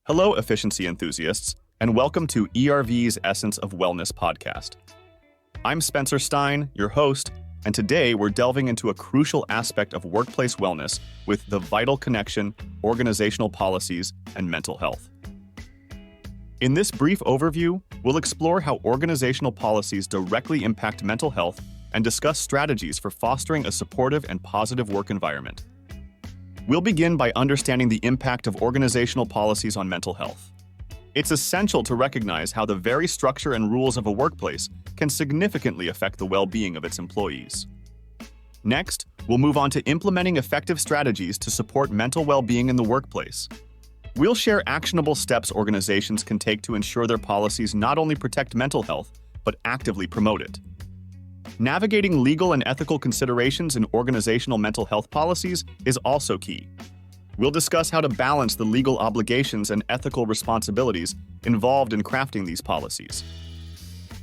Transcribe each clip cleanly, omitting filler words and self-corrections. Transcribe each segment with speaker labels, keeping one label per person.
Speaker 1: Hello, efficiency enthusiasts, and welcome to ERV's Essence of Wellness podcast. I'm Spencer Stein, your host, and today we're delving into a crucial aspect of workplace wellness with the vital connection, organizational policies, and mental health. In this brief overview, we'll explore how organizational policies directly impact mental health and discuss strategies for fostering a supportive and positive work environment. We'll begin by understanding the impact of organizational policies on mental health. It's essential to recognize how the very structure and rules of a workplace can significantly affect the well-being of its employees. Next, we'll move on to implementing effective strategies to support mental well-being in the workplace. We'll share actionable steps organizations can take to ensure their policies not only protect mental health, but actively promote it. Navigating legal and ethical considerations in organizational mental health policies is also key. We'll discuss how to balance the legal obligations and ethical responsibilities involved in crafting these policies.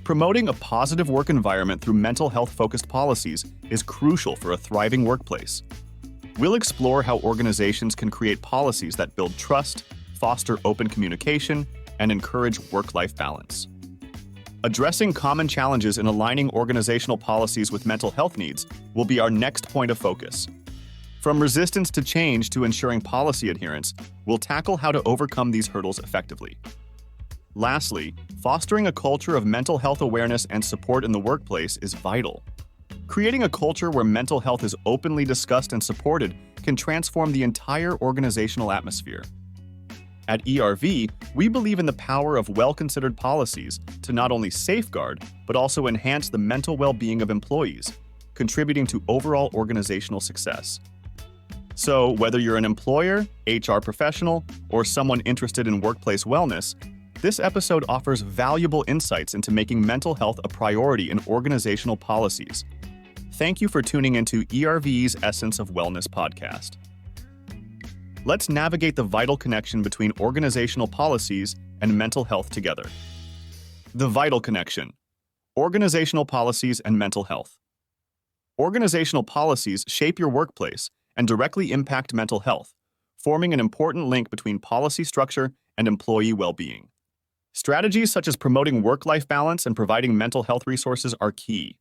Speaker 1: Promoting a positive work environment through mental health-focused policies is crucial for a thriving workplace. We'll explore how organizations can create policies that build trust, foster open communication, and encourage work-life balance. Addressing common challenges in aligning organizational policies with mental health needs will be our next point of focus. From resistance to change to ensuring policy adherence, we'll tackle how to overcome these hurdles effectively. Lastly, fostering a culture of mental health awareness and support in the workplace is vital. Creating a culture where mental health is openly discussed and supported can transform the entire organizational atmosphere. At ERV, we believe in the power of well-considered policies to not only safeguard, but also enhance the mental well-being of employees, contributing to overall organizational success. So, whether you're an employer, HR professional, or someone interested in workplace wellness, this episode offers valuable insights into making mental health a priority in organizational policies. Thank you for tuning into ERV's Essence of Wellness podcast. Let's navigate the vital connection between organizational policies and mental health together. The vital connection: organizational policies and mental health. Organizational policies shape your workplace and directly impact mental health, forming an important link between policy structure and employee well-being. Strategies such as promoting work-life balance and providing mental health resources are key.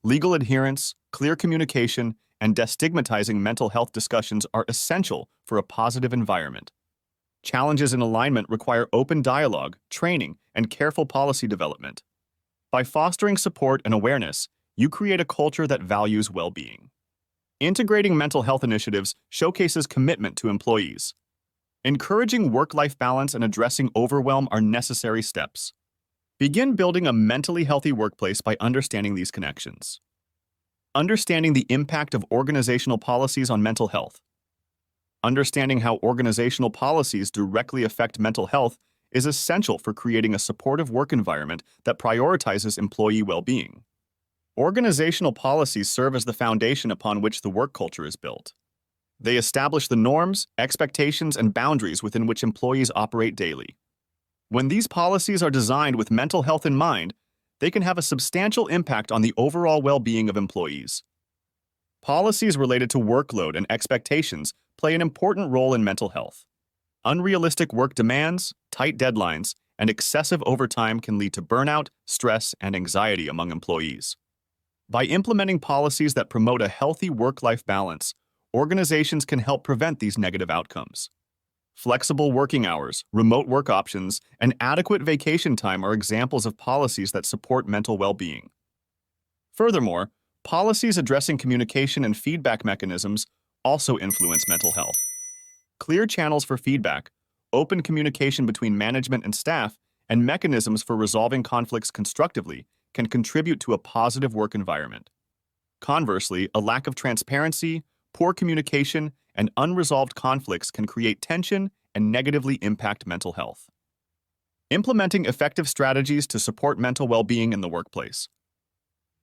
Speaker 1: Legal adherence, clear communication, and destigmatizing mental health discussions are essential for a positive environment. Challenges in alignment require open dialogue, training, and careful policy development. By fostering support and awareness, you create a culture that values well-being. Integrating mental health initiatives showcases commitment to employees. Encouraging work-life balance and addressing overwhelm are necessary steps. Begin building a mentally healthy workplace by understanding these connections. Understanding the impact of organizational policies on mental health. Understanding how organizational policies directly affect mental health is essential for creating a supportive work environment that prioritizes employee well-being. Organizational policies serve as the foundation upon which the work culture is built. They establish the norms, expectations, and boundaries within which employees operate daily. When these policies are designed with mental health in mind, they can have a substantial impact on the overall well-being of employees. Policies related to workload and expectations play an important role in mental health. Unrealistic work demands, tight deadlines, and excessive overtime can lead to burnout, stress, and anxiety among employees. By implementing policies that promote a healthy work-life balance, organizations can help prevent these negative outcomes. Flexible working hours, remote work options, and adequate vacation time are examples of policies that support mental well-being. Furthermore, policies addressing communication and feedback mechanisms also influence mental health. Clear channels for feedback, open communication between management and staff, and mechanisms for resolving conflicts constructively can contribute to a positive work environment. Conversely, a lack of transparency, poor communication, and unresolved conflicts can create tension and negatively impact mental health. Implementing effective strategies to support mental well-being in the workplace.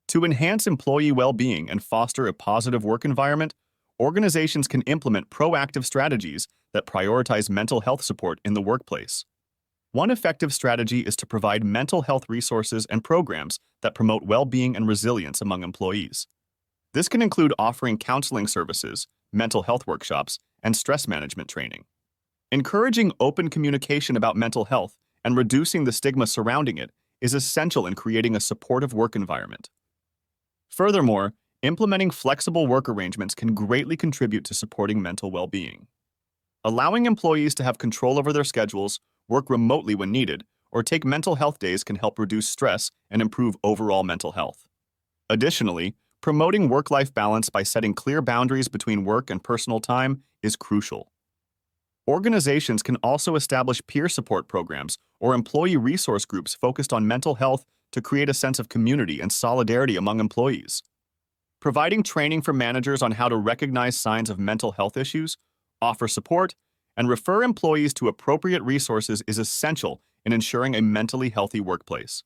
Speaker 1: To enhance employee well-being and foster a positive work environment, organizations can implement proactive strategies that prioritize mental health support in the workplace. One effective strategy is to provide mental health resources and programs that promote well-being and resilience among employees. This can include offering counseling services, mental health workshops, and stress management training. Encouraging open communication about mental health and reducing the stigma surrounding it is essential in creating a supportive work environment. Furthermore, implementing flexible work arrangements can greatly contribute to supporting mental well-being. Allowing employees to have control over their schedules, work remotely when needed, or take mental health days can help reduce stress and improve overall mental health. Additionally, promoting work-life balance by setting clear boundaries between work and personal time is crucial. Organizations can also establish peer support programs or employee resource groups focused on mental health to create a sense of community and solidarity among employees. Providing training for managers on how to recognize signs of mental health issues, offer support, and refer employees to appropriate resources is essential in ensuring a mentally healthy workplace.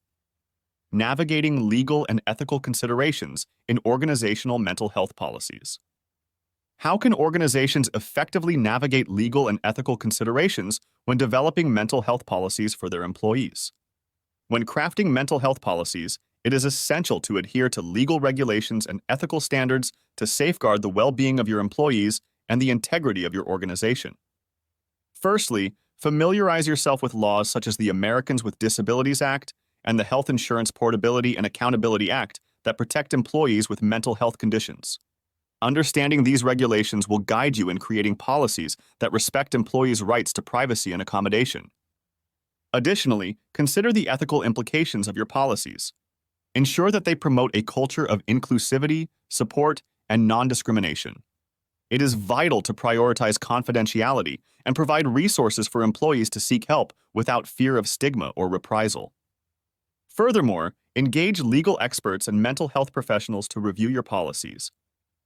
Speaker 1: Navigating legal and ethical considerations in organizational mental health policies. How can organizations effectively navigate legal and ethical considerations when developing mental health policies for their employees? When crafting mental health policies, it is essential to adhere to legal regulations and ethical standards to safeguard the well-being of your employees and the integrity of your organization. Firstly, familiarize yourself with laws such as the Americans with Disabilities Act and the Health Insurance Portability and Accountability Act that protect employees with mental health conditions. Understanding these regulations will guide you in creating policies that respect employees' rights to privacy and accommodation. Additionally, consider the ethical implications of your policies. Ensure that they promote a culture of inclusivity, support, and non-discrimination. It is vital to prioritize confidentiality and provide resources for employees to seek help without fear of stigma or reprisal. Furthermore, engage legal experts and mental health professionals to review your policies.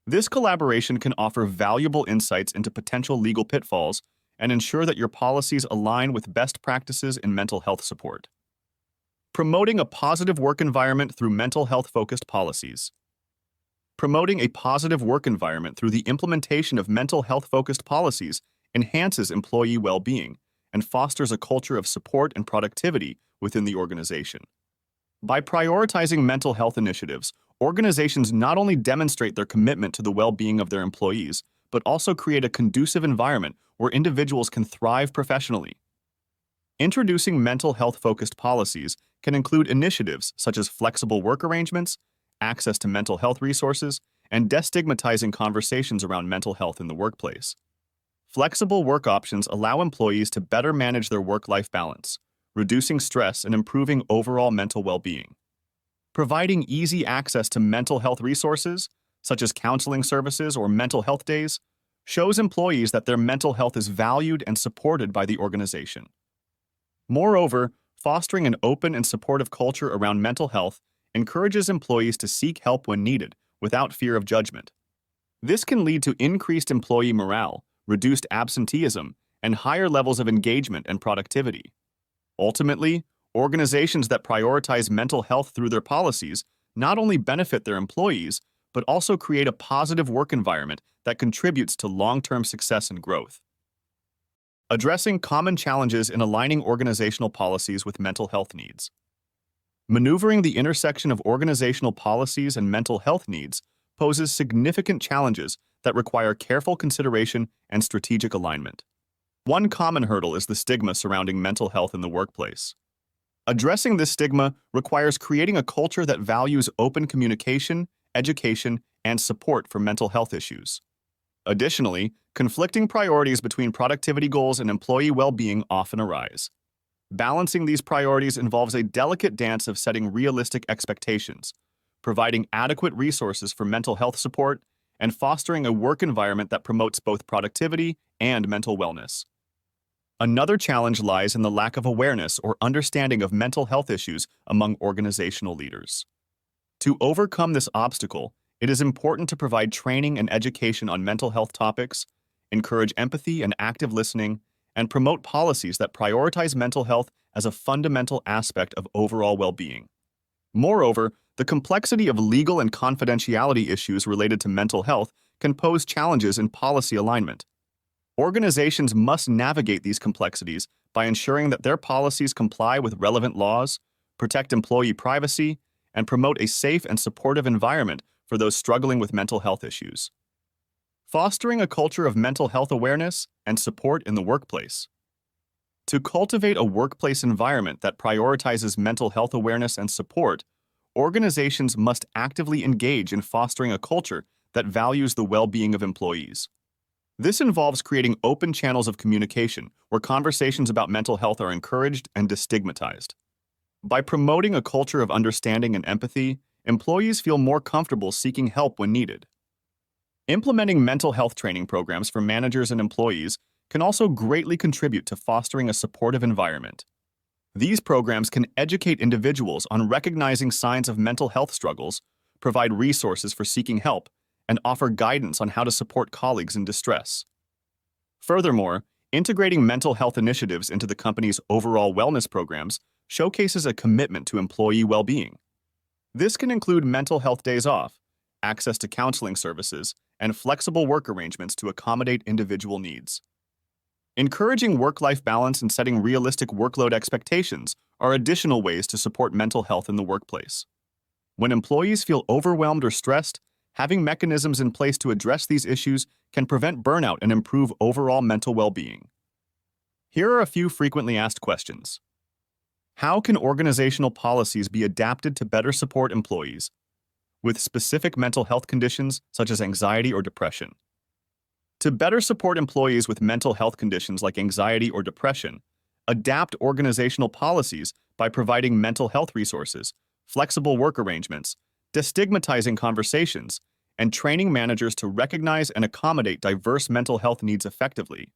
Speaker 1: This collaboration can offer valuable insights into potential legal pitfalls and ensure that your policies align with best practices in mental health support. Promoting a positive work environment through mental health-focused policies. Promoting a positive work environment through the implementation of mental health-focused policies enhances employee well-being and fosters a culture of support and productivity within the organization. By prioritizing mental health initiatives, organizations not only demonstrate their commitment to the well-being of their employees, but also create a conducive environment where individuals can thrive professionally. Introducing mental health-focused policies can include initiatives such as flexible work arrangements, access to mental health resources, and destigmatizing conversations around mental health in the workplace. Flexible work options allow employees to better manage their work-life balance, reducing stress and improving overall mental well-being. Providing easy access to mental health resources, such as counseling services or mental health days, shows employees that their mental health is valued and supported by the organization. Moreover, fostering an open and supportive culture around mental health encourages employees to seek help when needed, without fear of judgment. This can lead to increased employee morale, reduced absenteeism, and higher levels of engagement and productivity. Ultimately, organizations that prioritize mental health through their policies not only benefit their employees, but also create a positive work environment that contributes to long-term success and growth. Addressing common challenges in aligning organizational policies with mental health needs. Maneuvering the intersection of organizational policies and mental health needs poses significant challenges that require careful consideration and strategic alignment. One common hurdle is the stigma surrounding mental health in the workplace. Addressing this stigma requires creating a culture that values open communication, education, and support for mental health issues. Additionally, conflicting priorities between productivity goals and employee well-being often arise. Balancing these priorities involves a delicate dance of setting realistic expectations, providing adequate resources for mental health support, and fostering a work environment that promotes both productivity and mental wellness. Another challenge lies in the lack of awareness or understanding of mental health issues among organizational leaders. To overcome this obstacle, it is important to provide training and education on mental health topics, encourage empathy and active listening, and promote policies that prioritize mental health as a fundamental aspect of overall well-being. Moreover, the complexity of legal and confidentiality issues related to mental health can pose challenges in policy alignment. Organizations must navigate these complexities by ensuring that their policies comply with relevant laws, protect employee privacy, and promote a safe and supportive environment for those struggling with mental health issues. Fostering a culture of mental health awareness and support in the workplace. To cultivate a workplace environment that prioritizes mental health awareness and support, organizations must actively engage in fostering a culture that values the well-being of employees. This involves creating open channels of communication where conversations about mental health are encouraged and destigmatized. By promoting a culture of understanding and empathy, employees feel more comfortable seeking help when needed. Implementing mental health training programs for managers and employees can also greatly contribute to fostering a supportive environment. These programs can educate individuals on recognizing signs of mental health struggles, provide resources for seeking help, and offer guidance on how to support colleagues in distress. Furthermore, integrating mental health initiatives into the company's overall wellness programs showcases a commitment to employee well-being. This can include mental health days off, access to counseling services, and flexible work arrangements to accommodate individual needs. Encouraging work-life balance and setting realistic workload expectations are additional ways to support mental health in the workplace. When employees feel overwhelmed or stressed, having mechanisms in place to address these issues can prevent burnout and improve overall mental well-being. Here are a few frequently asked questions. How can organizational policies be adapted to better support employees with specific mental health conditions such as anxiety or depression? To better support employees with mental health conditions like anxiety or depression, adapt organizational policies by providing mental health resources, flexible work arrangements, destigmatizing conversations, and training managers to recognize and accommodate diverse mental health needs effectively.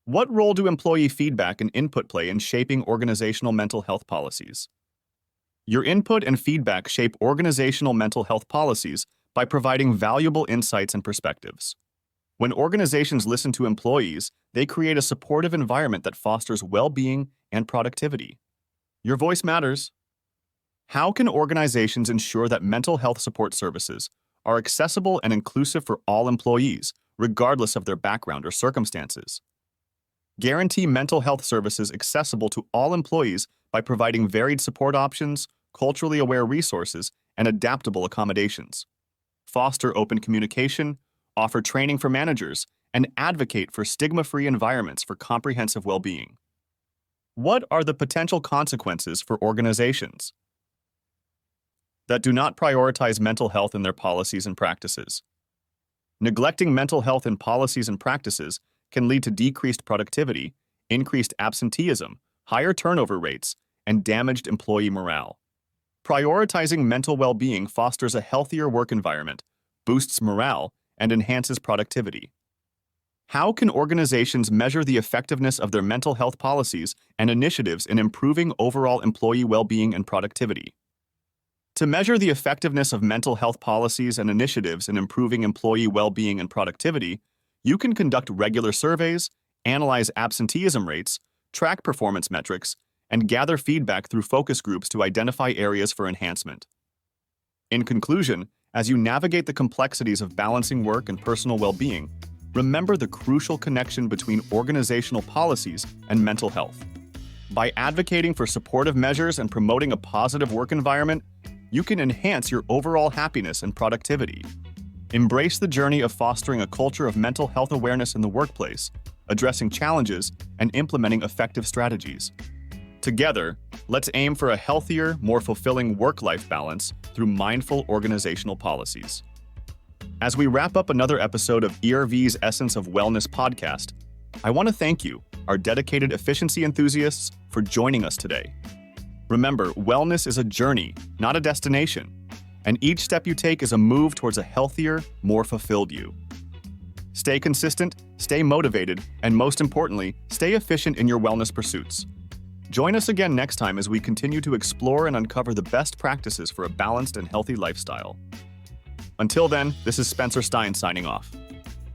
Speaker 1: What role do employee feedback and input play in shaping organizational mental health policies? Your input and feedback shape organizational mental health policies by providing valuable insights and perspectives. When organizations listen to employees, they create a supportive environment that fosters well-being and productivity. Your voice matters. How can organizations ensure that mental health support services are accessible and inclusive for all employees, regardless of their background or circumstances? Guarantee mental health services accessible to all employees by providing varied support options, culturally aware resources, and adaptable accommodations. Foster open communication, offer training for managers, and advocate for stigma-free environments for comprehensive well-being. What are the potential consequences for organizations that do not prioritize mental health in their policies and practices? Neglecting mental health in policies and practices can lead to decreased productivity, increased absenteeism, higher turnover rates, and damaged employee morale. Prioritizing mental well-being fosters a healthier work environment, boosts morale, and enhances productivity. How can organizations measure the effectiveness of their mental health policies and initiatives in improving overall employee well-being and productivity? To measure the effectiveness of mental health policies and initiatives in improving employee well-being and productivity, you can conduct regular surveys, analyze absenteeism rates, track performance metrics, and gather feedback through focus groups to identify areas for enhancement. In conclusion, as you navigate the complexities of balancing work and personal well-being, remember the crucial connection between organizational policies and mental health. By advocating for supportive measures and promoting a positive work environment, you can enhance your overall happiness and productivity. Embrace the journey of fostering a culture of mental health awareness in the workplace, addressing challenges, and implementing effective strategies. Together, let's aim for a healthier, more fulfilling work-life balance through mindful organizational policies. As we wrap up another episode of ERV's Essence of Wellness podcast, I want to thank you, our dedicated efficiency enthusiasts, for joining us today. Remember, wellness is a journey, not a destination, and each step you take is a move towards a healthier, more fulfilled you. Stay consistent, stay motivated, and most importantly, stay efficient in your wellness pursuits. Join us again next time as we continue to explore and uncover the best practices for a balanced and healthy lifestyle. Until then, this is Spencer Stein signing off.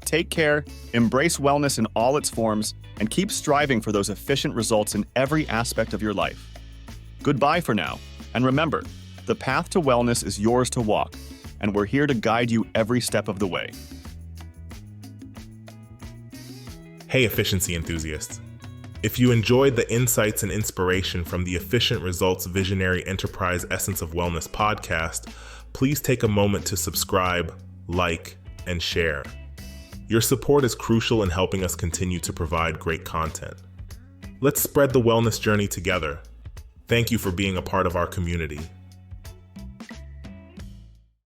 Speaker 1: Take care, embrace wellness in all its forms, and keep striving for those efficient results in every aspect of your life. Goodbye for now, and remember, the path to wellness is yours to walk, and we're here to guide you every step of the way.
Speaker 2: Hey, efficiency enthusiasts. If you enjoyed the insights and inspiration from the Efficient Results Visionary Enterprise Essence of Wellness podcast, please take a moment to subscribe, like, and share. Your support is crucial in helping us continue to provide great content. Let's spread the wellness journey together. Thank you for being a part of our community.